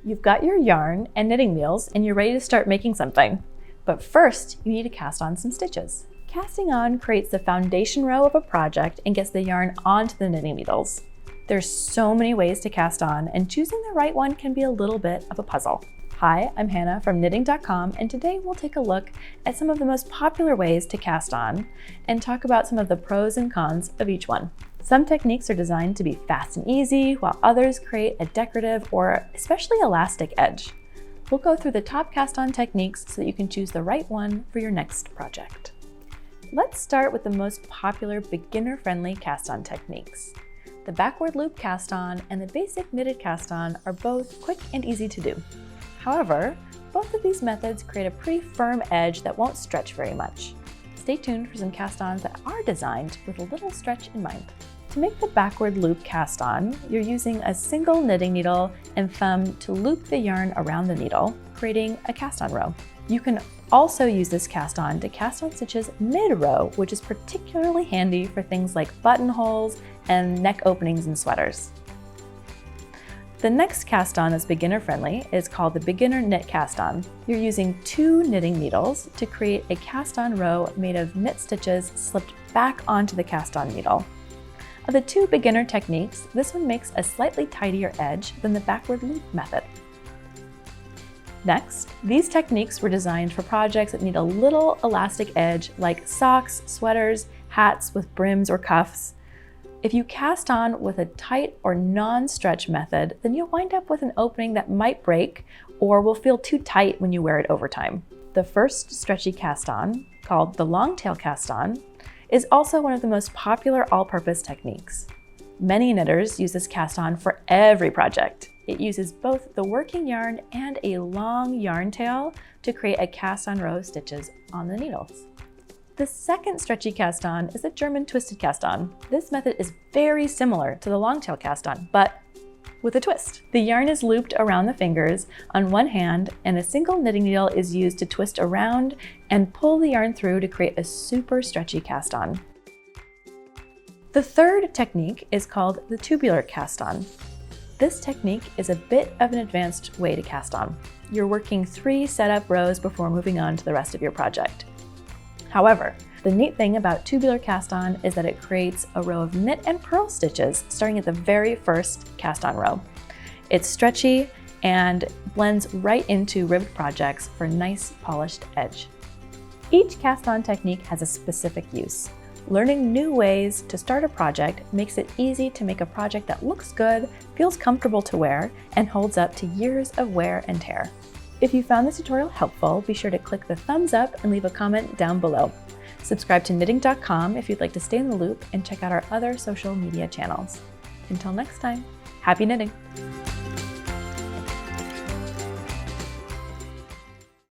You've got your yarn and knitting needles and you're ready to start making something. But first, you need to cast on some stitches. Casting on creates the foundation row of a project and gets the yarn onto the knitting needles. There's so many ways to cast on, and choosing the right one can be a little bit of a puzzle. Hi, I'm Hannah from knitting.com, and today we'll take a look at some of the most popular ways to cast on and talk about some of the pros and cons of each one. Some techniques are designed to be fast and easy, while others create a decorative or especially elastic edge. We'll go through the top cast on techniques so that you can choose the right one for your next project. Let's start with the most popular beginner-friendly cast on techniques. The backward loop cast on and the basic knitted cast on are both quick and easy to do. However, both of these methods create a pretty firm edge that won't stretch very much. Stay tuned for some cast ons that are designed with a little stretch in mind. To make the backward loop cast on, you're using a single knitting needle and thumb to loop the yarn around the needle, creating a cast on row. You can also use this cast on to cast on stitches mid-row, which is particularly handy for things like buttonholes and neck openings in sweaters. The next cast on that's beginner friendly is called the beginner knit cast on. You're using 2 knitting needles to create a cast on row made of knit stitches slipped back onto the cast on needle. Of the 2 beginner techniques, this one makes a slightly tidier edge than the backward loop method. Next, these techniques were designed for projects that need a little elastic edge like socks, sweaters, hats with brims or cuffs. If you cast on with a tight or non-stretch method, then you'll wind up with an opening that might break or will feel too tight when you wear it over time. The first stretchy cast on, called the long tail cast on, is also one of the most popular all-purpose techniques. Many knitters use this cast on for every project. It uses both the working yarn and a long yarn tail to create a cast on row of stitches on the needles. The second stretchy cast on is a German twisted cast on. This method is very similar to the long tail cast on, but with a twist. The yarn is looped around the fingers on one hand, and a single knitting needle is used to twist around and pull the yarn through to create a super stretchy cast on. The third technique is called the tubular cast on. This technique is a bit of an advanced way to cast on. You're working 3 setup rows before moving on to the rest of your project. However, the neat thing about tubular cast on is that it creates a row of knit and purl stitches starting at the very first cast on row. It's stretchy and blends right into ribbed projects for a nice polished edge. Each cast on technique has a specific use. Learning new ways to start a project makes it easy to make a project that looks good, feels comfortable to wear, and holds up to years of wear and tear. If you found this tutorial helpful, be sure to click the thumbs up and leave a comment down below. Subscribe to knitting.com if you'd like to stay in the loop, and check out our other social media channels. Until next time, happy knitting!